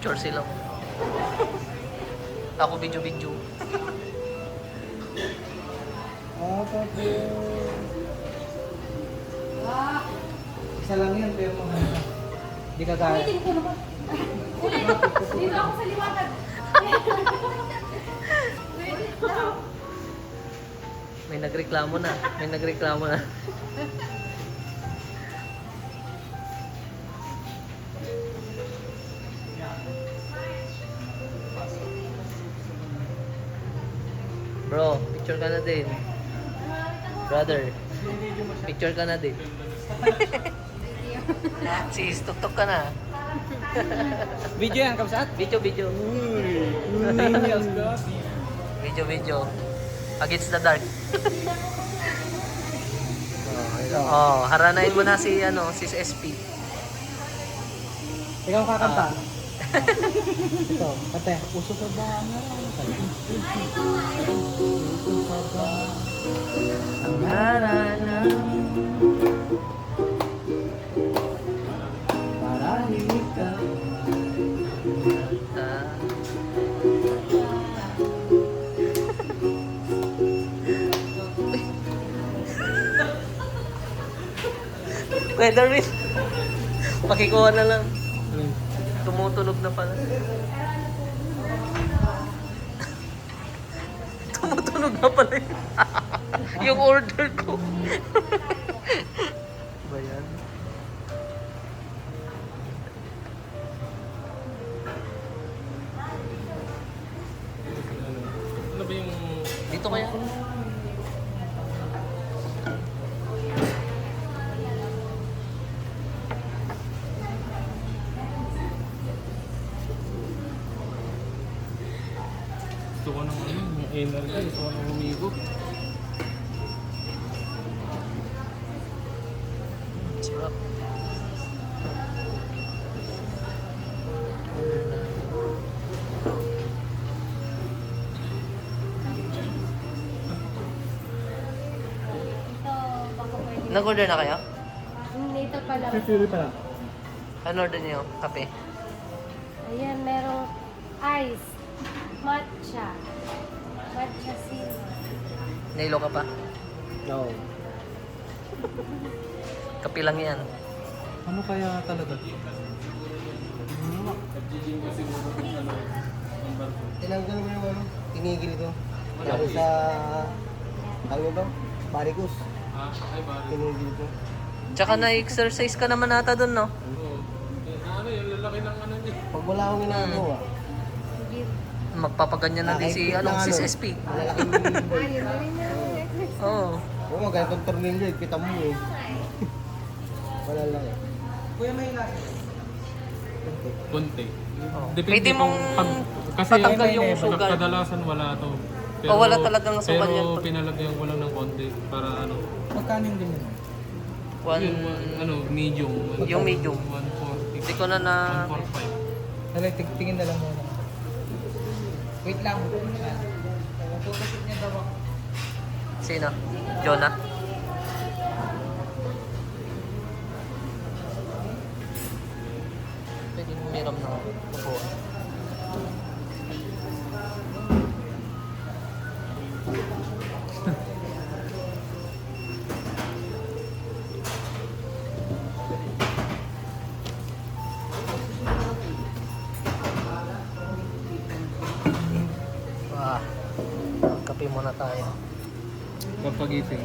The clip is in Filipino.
Picture sila. Ako video. Isa lang yan, pero mga hindi ka kaya. Ulitin ko naman. Ulit! Dito ako sa liwanag. May nagreklamo na. Bro, picture ka na din. Brother, picture ka na din. Sis, tuktok ka na. Video yan, kapsat? Video. Video. Against the dark. Haranain mo na si si SP. Ikaw kakanta. Ito, kante. Uso ka ba? Uso ka ba? Ang harana. Marahil ikaw. Darwin. Pakikuha na lang. Tumutunog na pala. Tumutunog na pala yung order ko. Ba yan? Ano ba yung... Dito kaya? Gusto ko ng yung anal ka, gusto ko ng umigo. Sarap. Ito, baka pwede. Nag-order na kayo? Ito pala. Pipili pa lang. Ano order niyo? Kape? Ayan, merong ice. Matcha. Matcha silver. Nailo ka pa? No. Kape lang yan. Ano kaya talaga? Tinanggal mo yung tinigil ito. Lalo sa, tawag ito, varicose. Ay, bari. Tinigil ito. Tsaka na-exercise ka naman ata dun, no? Oo. Ano yung lalaki ng ano niya? Pag wala akong ginagawa, Magpapaganyan na din si, si SP. malalaking boy. Ayun na rin na. Oo. Oo, ganitong tornilyo, kita mo eh. Wala lang eh. Kuya, may ilan? Konti. Oh. Depende Pwede mong kasi patanggal yung sugal. kadalasan wala to. O, wala talagang sugal yan. Pero pinalagyan ko lang ng konti para ano. Magkano yung ganyan? Yung, medium. Yung medium. 140. Hindi ko na 145. Dali, tingin na lang muna. Wait lang. Tutusin niya daw ako. Sino? Jonah? Pwede mo miram na upuan. Kape muna tayo. Papagising.